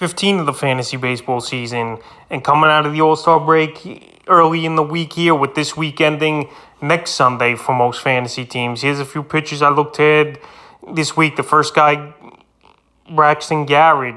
15 of the fantasy baseball season, and coming out of the All-Star break early in the week here with this week ending next Sunday for most fantasy teams. Here's a few pitchers I looked at this week. The first guy, Braxton Garrett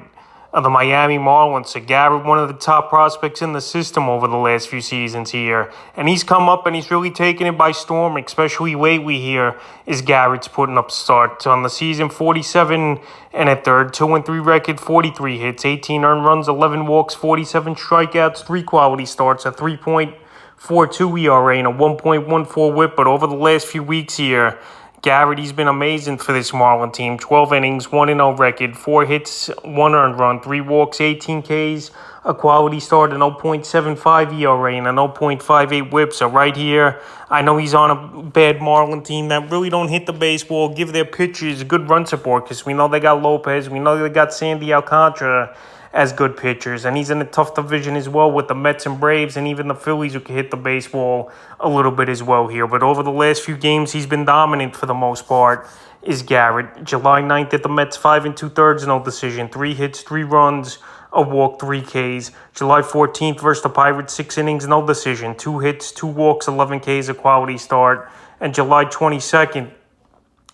of the Miami Marlins. So Garrett, one of the top prospects in the system over the last few seasons here. And he's come up and he's really taken it by storm, especially lately here, is Garrett's putting up starts. On the season, 47 and a third, 2-3 record, 43 hits, 18 earned runs, 11 walks, 47 strikeouts, 3 quality starts, a 3.42 ERA, and a 1.14 whip. But over the last few weeks here, Garrett, he's been amazing for this Marlin team. 12 innings, 1-0 record, 4 hits, 1 earned run, 3 walks, 18 Ks, a quality start, a 0.75 ERA, and a 0.58 whip. So right here, I know he's on a bad Marlin team that really don't hit the baseball, give their pitchers good run support, because we know they got Lopez, we know they got Sandy Alcantara as good pitchers, and he's in a tough division as well with the Mets and Braves and even the Phillies, who can hit the baseball a little bit as well here. But over the last few games, he's been dominant for the most part, is Garrett. July 9th at the Mets, 5 2/3, no decision, 3 hits, 3 runs, a walk, 3 Ks. July 14th versus the Pirates, 6 innings, no decision, 2 hits, 2 walks, 11 Ks, a quality start. And July 22nd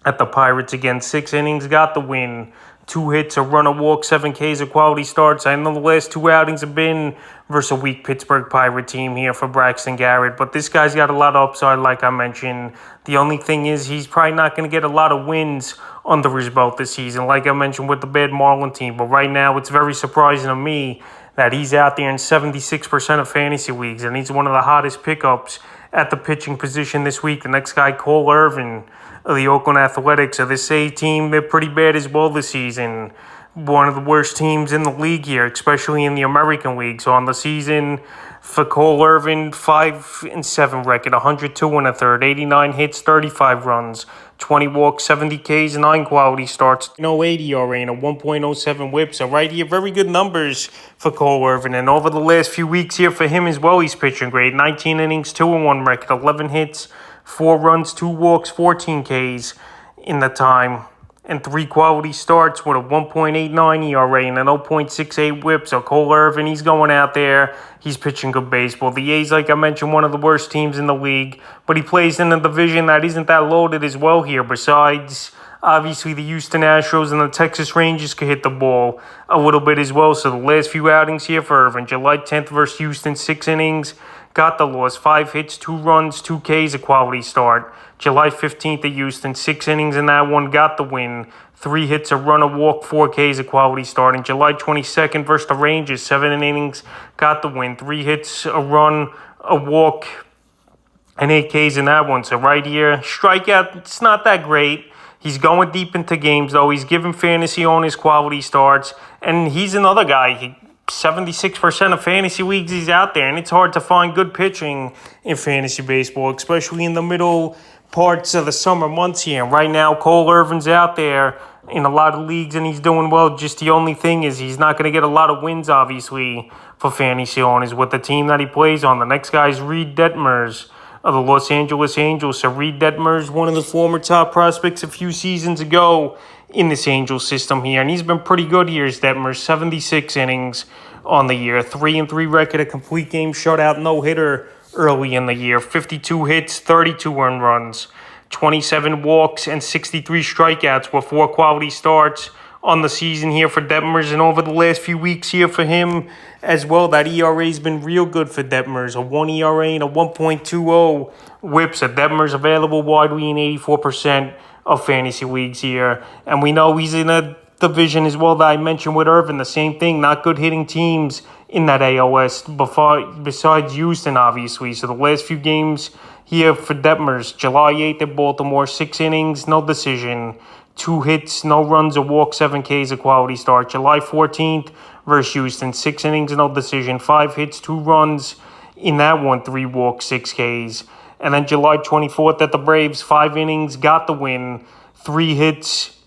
at the Pirates again, 6 innings, got the win, 2 hits, a run, a walk, 7 Ks, of quality starts. I know the last 2 outings have been versus a weak Pittsburgh Pirate team here for Braxton Garrett, but this guy's got a lot of upside, like I mentioned. The only thing is he's probably not going to get a lot of wins under his belt this season, like I mentioned with the bad Marlin team. But right now, it's very surprising to me that he's out there in 76% of fantasy leagues, and he's one of the hottest pickups at the pitching position this week. The next guy, Irvin of the Oakland Athletics. So this A team, they're pretty bad as well this season. One of the worst teams in the league here, especially in the American League. So on the season, for Irvin, 5-7 record, 102 1/3, 89 hits, 35 runs, 20 walks, 70 Ks, 9 quality starts, 0.80 ERA, and a 1.07 whip. So right here, very good numbers for Irvin. And over the last few weeks here for him as well, he's pitching great. 19 innings, 2-1 record, 11 hits, 4 runs, 2 walks, 14 Ks in the time, and 3 quality starts with a 1.89 ERA and a 0.68 whip. So Irvin, he's going out there. He's pitching good baseball. The A's, like I mentioned, one of the worst teams in the league, but he plays in a division that isn't that loaded as well here. Besides, obviously, the Houston Astros and the Texas Rangers could hit the ball a little bit as well. So the last few outings here for Irvin, July 10th versus Houston, 6 innings, got the loss, 5 hits, 2 runs, 2 Ks, a quality start. July 15th at Houston, 6 innings in that one, got the win, 3 hits, a run, a walk, 4 Ks, a quality start. And July 22nd versus the Rangers, 7 innings, got the win, 3 hits, a run, a walk, and 8 Ks in that one. So right here, strikeout, it's not that great. He's going deep into games, though. He's giving fantasy on his quality starts. And he's another guy. 76% of fantasy leagues he's out there. And it's hard to find good pitching in fantasy baseball, especially in the middle parts of the summer months here. And right now, Irvin's out there in a lot of leagues, and he's doing well. Just the only thing is he's not going to get a lot of wins, obviously, for fantasy owners with the team that he plays on. The next guy is Detmers of the Los Angeles Angels. So Detmers, one of the former top prospects a few seasons ago in this Angels system here, and he's been pretty good here as Detmers. 76 innings on the year, 3-3 record, a complete game shutout, no-hitter early in the year, 52 hits, 32 earned runs, 27 walks, and 63 strikeouts with 4 quality starts on the season here for Detmers. And over the last few weeks here for him as well, that ERA's been real good for Detmers, a 1 ERA and a 1.20 whip. So Detmers available widely in 84% of fantasy leagues here. And we know he's in a division as well that I mentioned with Irvin, the same thing, not good hitting teams in that AOS besides Houston, obviously. So the last few games here for Detmers, July 8th at Baltimore, 6 innings, no decision, 2 hits, no runs, a walk, 7 Ks, a quality start. July 14th versus Houston, 6 innings, no decision, 5 hits, 2 runs in that one, 3 walks, 6 Ks. And then July 24th at the Braves, 5 innings, got the win, 3 hits,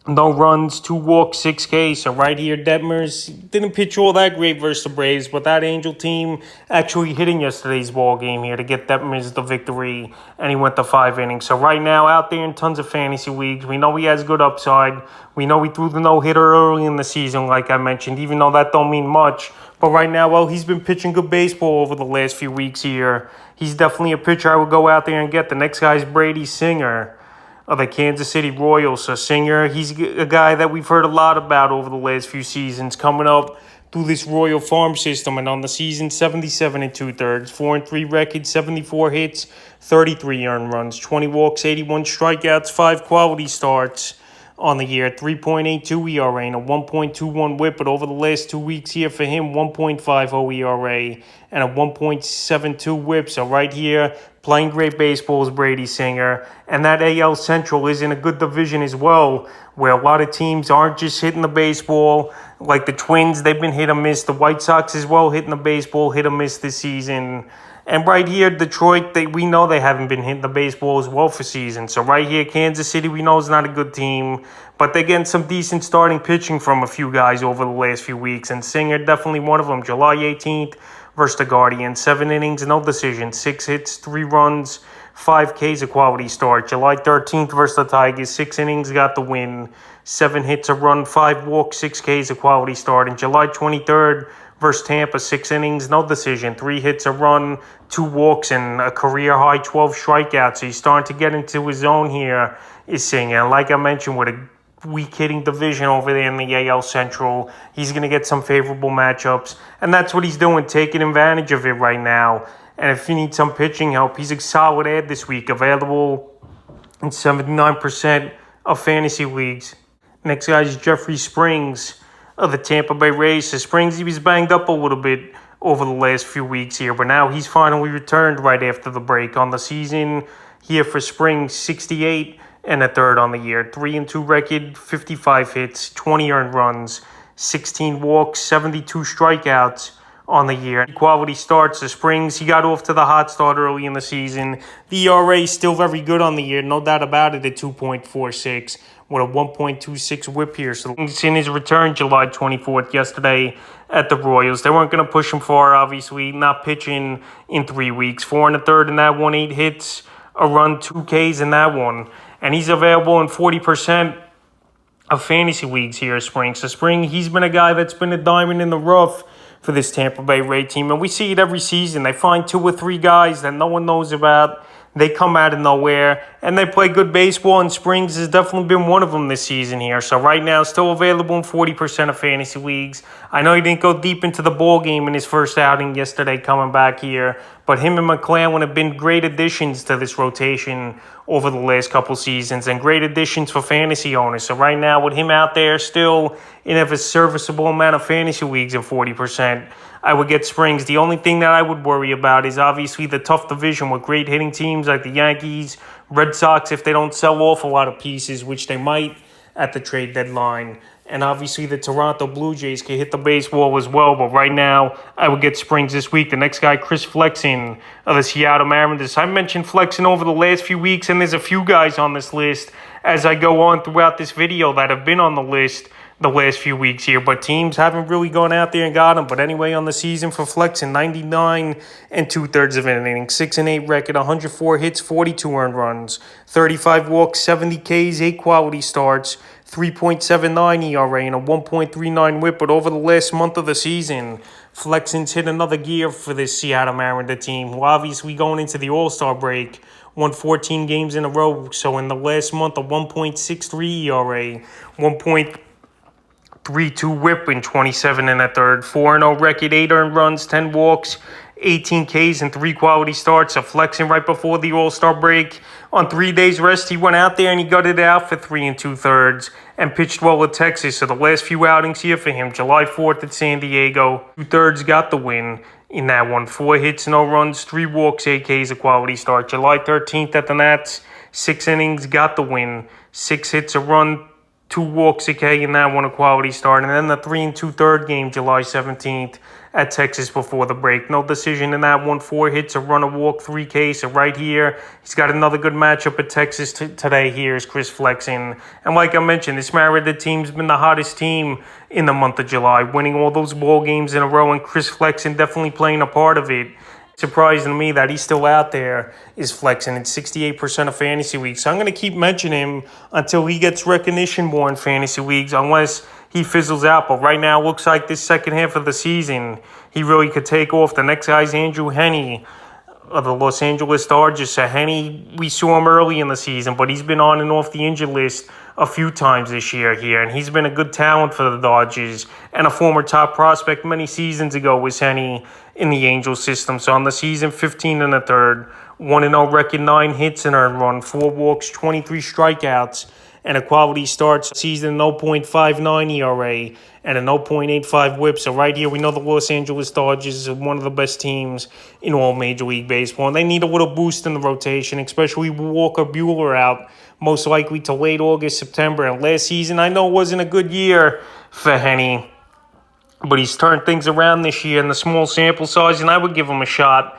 No runs, 2 walks, 6K. So right here, Detmers didn't pitch all that great versus the Braves, but that Angel team actually hitting yesterday's ball game here to get Detmers the victory, and he went to 5 innings. So right now, out there in tons of fantasy leagues, we know he has good upside. We know he threw the no-hitter early in the season, like I mentioned, even though that don't mean much. But right now, well, he's been pitching good baseball over the last few weeks here. He's definitely a pitcher I would go out there and get. The next guy is Brady Singer of the Kansas City Royals. So Singer, he's a guy that we've heard a lot about over the last few seasons, coming up through this Royal farm system. And on the season, 77 and 2/3, 4-3 record, 74 hits, 33 earned runs, 20 walks, 81 strikeouts, 5 quality starts on the year, 3.82 ERA and a 1.21 whip. But over the last 2 weeks here for him, 1.50 ERA and a 1.72 whip. So right here, playing great baseball is Brady Singer. And that AL Central is in a good division as well, where a lot of teams aren't just hitting the baseball. Like the Twins, they've been hit or miss. The White Sox as well, hitting the baseball, hit or miss this season. And right here, Detroit, we know they haven't been hitting the baseball as well for season. So right here, Kansas City, we know is not a good team, but they're getting some decent starting pitching from a few guys over the last few weeks. And Singer, definitely one of them. July 18th versus the Guardians, 7 innings, no decision, 6 hits, 3 runs, 5 Ks, a quality start. July 13th versus the Tigers, 6 innings, got the win, 7 hits, a run, 5 walks, 6 Ks, a quality start. And July 23rd versus Tampa, 6 innings, no decision, 3 hits, a run, 2 walks, and a career-high 12 strikeouts. So he's starting to get into his zone here, is Singer. And like I mentioned, with a weak hitting division over there in the AL Central, he's going to get some favorable matchups. And that's what he's doing, taking advantage of it right now. And if you need some pitching help, he's a solid add this week, available in 79% of fantasy leagues. Next guy is Jeffrey Springs of the Tampa Bay Rays. So Springs, he was banged up a little bit over the last few weeks here, but now he's finally returned right after the break. On the season here for Springs, 68 and a third on the year, 3-2 record, 55 hits, 20 earned runs, 16 walks, 72 strikeouts on the year. Quality starts. The Springs, he got off to the hot start early in the season. The ERA is still very good on the year, no doubt about it, at 2.46 with a 1.26 whip here. So in his return July 24th yesterday at the Royals, they weren't going to push him far, obviously, not pitching in 3 weeks. 4 1/3 in that one, 8 hits, a run, 2 Ks in that one. And he's available in 40% of fantasy leagues here, Spring. So Spring, he's been a guy that's been a diamond in the rough for this Tampa Bay Ray team. And we see it every season. They find 2 or 3 guys that no one knows about. They come out of nowhere, and they play good baseball, and Springs has definitely been one of them this season here. So right now, still available in 40% of fantasy leagues. I know he didn't go deep into the ball game in his first outing yesterday coming back here, but him and McClellan have been great additions to this rotation over the last couple seasons, and great additions for fantasy owners. So right now, with him out there still in a serviceable amount of fantasy leagues in 40%, I would get Springs. The only thing that I would worry about is obviously the tough division with great hitting teams like the Yankees, Red Sox, if they don't sell off a lot of pieces, which they might at the trade deadline. And obviously the Toronto Blue Jays can hit the baseball as well. But right now, I would get Springs this week. The next guy, Chris Flexen of the Seattle Mariners. I mentioned Flexen over the last few weeks, and there's a few guys on this list as I go on throughout this video that have been on the list the last few weeks here, but teams haven't really gone out there and got him. But anyway, on the season for Flexen, 99 2/3 of an inning, 6-8 record, 104 hits, 42 earned runs, 35 walks, 70 Ks, 8 quality starts, 3.79 ERA, and a 1.39 whip. But over the last month of the season, Flexen's hit another gear for this Seattle Mariner team, who obviously going into the All-Star break, won 14 games in a row. So in the last month, a 1.63 ERA, 1.32 whip in 27 1/3, 4-0 record, 8 earned runs, 10 walks, 18 Ks, and 3 quality starts. So Flexing right before the All-Star break. On 3 days rest, he went out there and he gutted it out for 3 2/3 and pitched well at Texas. So the last few outings here for him, July 4th at San Diego, 2/3 got the win in that one. 4 hits, no runs, 3 walks, 8 Ks, a quality start. July 13th at the Nats, 6 innings, got the win. 6 hits, a run, 2 walks a K in that one, a quality start. And then the 3 2/3 game, July 17th at Texas before the break. No decision in that one. 4 hits, a run, a walk, 3 Ks. So right here, he's got another good matchup at Texas today. Here's Chris Flexen. And like I mentioned, this Merida team's been the hottest team in the month of July, winning all those ball games in a row. And Chris Flexen definitely playing a part of it. Surprising to me that he's still out there is Flexen in 68% of fantasy leagues. So I'm going to keep mentioning him until he gets recognition more in fantasy leagues, unless he fizzles out. But right now, it looks like this second half of the season, he really could take off. The next guy's Andrew Heaney of the Los Angeles Dodgers. So Heaney, we saw him early in the season, but he's been on and off the injured list a few times this year here, and he's been a good talent for the Dodgers and a former top prospect many seasons ago was Heaney in the Angels system. So on the season, 15 1/3, 1-0 record, 9 hits and earned run, 4 walks, 23 strikeouts, and a quality starts season 0.59 ERA and a 0.85 whip. So right here, we know the Los Angeles Dodgers are one of the best teams in all Major League Baseball, and they need a little boost in the rotation, especially Walker Buehler out most likely to late August, September. And last season, I know it wasn't a good year for Heaney, but he's turned things around this year in the small sample size, and I would give him a shot.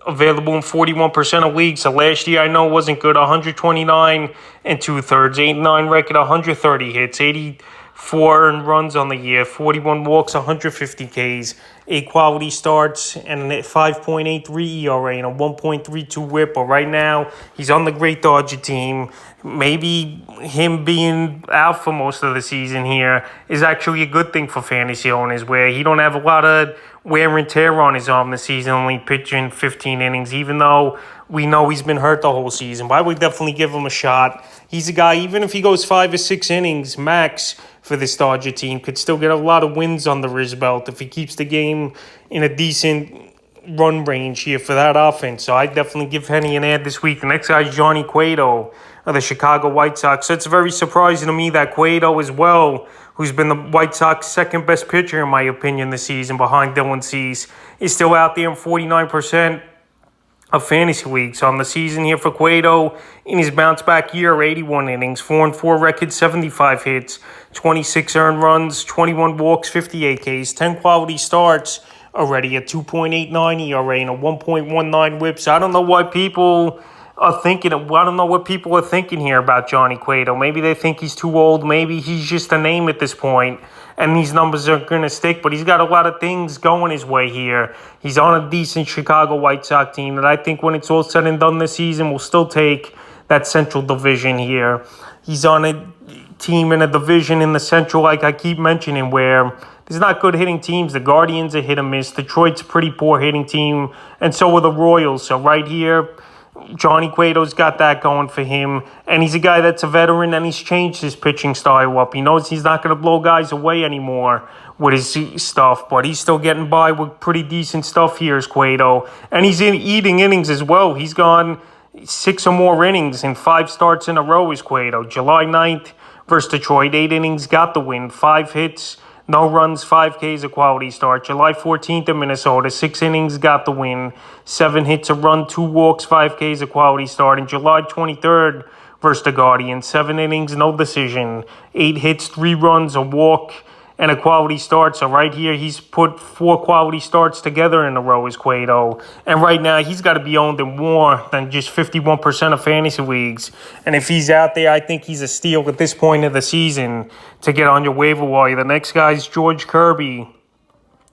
Available in 41% of leagues. So last year, I know it wasn't good. 129 2/3, 8-9 record, 130 hits, 84 earned runs on the year, 41 walks, 150 Ks, 8 quality starts, and a 5.83 ERA and a 1.32 whip. But right now, he's on the great Dodger team. Maybe him being out for most of the season here is actually a good thing for fantasy owners, where he don't have a lot of wear and tear on his arm this season, only pitching 15 innings, even though we know he's been hurt the whole season. But I would definitely give him a shot. He's a guy, even if he goes 5 or 6 innings max for this Dodger team, could still get a lot of wins under his belt if he keeps the game in a decent run range here for that offense. So I definitely give Heaney an ad this week. The next guy is Johnny Cueto of the Chicago White Sox. So it's very surprising to me that Cueto as well, who's been the White Sox second best pitcher in my opinion this season behind Dylan Cease, is still out there in 49% of fantasy leagues. On the season here for Cueto, in his bounce back year, 81 innings, 4-4 record, 75 hits, 26 earned runs, 21 walks, 58 Ks, 10 quality starts already, a 2.89 ERA and a 1.19 whip. So I don't know what people are thinking. I don't know what people are thinking here about Johnny Cueto. Maybe they think he's too old. Maybe he's just a name at this point, and these numbers are going to stick. But he's got a lot of things going his way here. He's on a decent Chicago White Sox team that I think when it's all said and done this season will still take that Central Division here. He's on a team in a division in the Central, like I keep mentioning, where there's not good hitting teams. The Guardians are hit or miss. Detroit's a pretty poor hitting team, and so are the Royals. So right here, Johnny Cueto's got that going for him, and he's a guy that's a veteran, and he's changed his pitching style up. He knows he's not going to blow guys away anymore with his stuff, but he's still getting by with pretty decent stuff here as Cueto, and he's eating innings as well. He's gone 6 or more innings in 5 starts in a row as Cueto. July 9th versus Detroit, 8 innings, got the win, 5 hits, no runs, 5 Ks, a quality start. July 14th in Minnesota, 6 innings, got the win. 7 hits, a run, 2 walks, 5 Ks, a quality start. And July 23rd versus the Guardians, 7 innings, no decision. 8 hits, 3 runs, a walk, and a quality start. So right here, he's put 4 quality starts together in a row as Cueto. And right now, he's got to be owned in more than just 51% of fantasy leagues. And if he's out there, I think he's a steal at this point of the season to get on your waiver wire. The next guy is George Kirby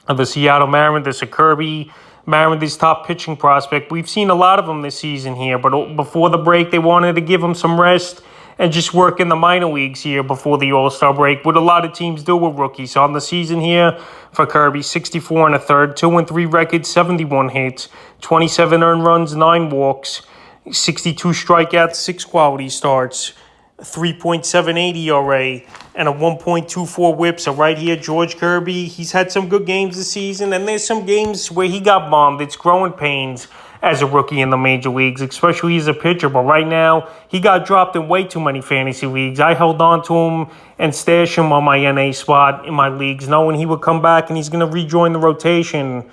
of the Seattle Mariners. Kirby, Mariners' top pitching prospect. We've seen a lot of them this season here, but before the break, they wanted to give him some rest and just work in the minor leagues here before the All-Star break, what a lot of teams do with rookies. So on the season here for Kirby, 64 1/3, 2-3 record, 71 hits, 27 earned runs, 9 walks, 62 strikeouts, 6 quality starts, 3.78 ERA, and a 1.24 whip. So right here, George Kirby, he's had some good games this season, and there's some games where he got bombed. It's growing pains as a rookie in the major leagues, especially as a pitcher. But right now, he got dropped in way too many fantasy leagues. I held on to him and stashed him on my NA spot in my leagues, knowing he would come back and he's going to rejoin the rotation.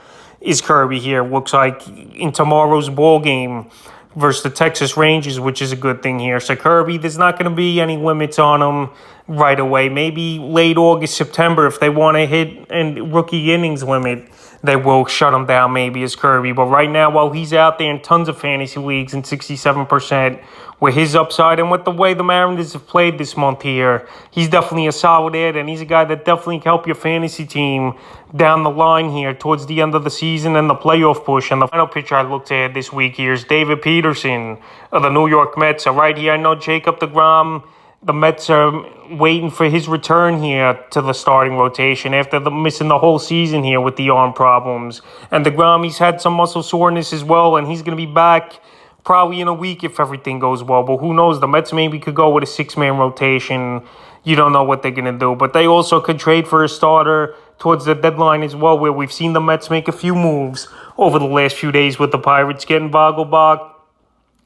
Is Kirby here, looks like, in tomorrow's ball game versus the Texas Rangers, which is a good thing here. So Kirby, there's not going to be any limits on him right away. Maybe late August, September, if they want to hit and rookie innings limit, they will shut him down maybe as Kirby. But right now, while he's out there in tons of fantasy leagues and 67%, with his upside and with the way the Mariners have played this month here, he's definitely a solid ad, and he's a guy that definitely can help your fantasy team down the line here towards the end of the season and the playoff push. And the final pitcher I looked at this week here is David Peterson of the New York Mets. So right here, I know Jacob deGrom, the Mets are waiting for his return here to the starting rotation after missing the whole season here with the arm problems. And deGrom, he's had some muscle soreness as well, and he's going to be back probably in a week if everything goes well. But who knows? The Mets maybe could go with a six-man rotation. You don't know what they're going to do. But they also could trade for a starter towards the deadline as well, where we've seen the Mets make a few moves over the last few days with the Pirates getting Vogelbach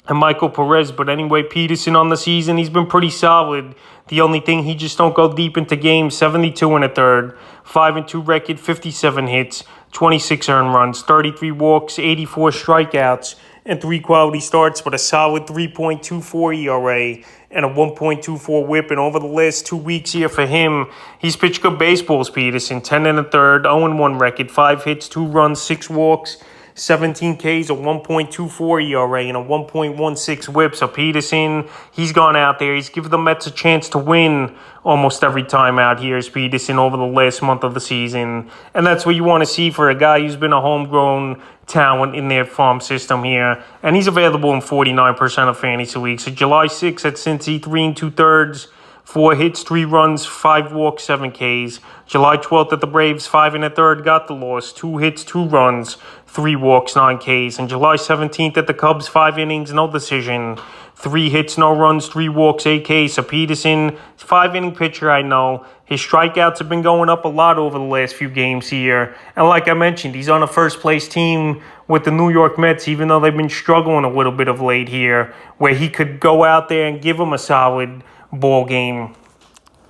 and Michael Perez. But anyway, Peterson on the season, he's been pretty solid. The only thing, he just don't go deep into games. 72 and a third, 5-2 record, 57 hits, 26 earned runs, 33 walks, 84 strikeouts, and 3 quality starts, but a solid 3.24 ERA and a 1.24 whip. And over the last 2 weeks here for him, he's pitched good baseballs, Peterson. 10 and a third, 0-1 record, 5 hits, 2 runs, 6 walks, 17 Ks, a 1.24 ERA, and a 1.16 whip. So Peterson, he's gone out there. He's given the Mets a chance to win almost every time out here is Peterson over the last month of the season. And that's what you want to see for a guy who's been a homegrown talent in their farm system here. And he's available in 49% of fantasy leagues. So July 6th at Cincy, 3 2/3, 4 hits, 3 runs, 5 walks, 7 Ks. July 12th at the Braves, 5 1/3, got the loss, 2 hits, 2 runs, 3 walks, 9 Ks. And July 17th at the Cubs, 5 innings, no decision, 3 hits, no runs, 3 walks, 8 Ks. So Peterson, 5-inning pitcher, I know. His strikeouts have been going up a lot over the last few games here. And like I mentioned, he's on a first-place team with the New York Mets, even though they've been struggling a little bit of late here, where he could go out there and give them a solid ball game.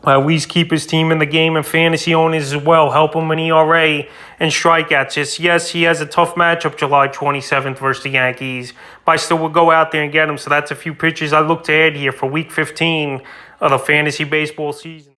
At least keep his team in the game, and fantasy owners as well. Help him in ERA and strikeouts. Yes, he has a tough matchup July 27th versus the Yankees, but I still will go out there and get him. So that's a few pitches I look to add here for Week 15 of the fantasy baseball season.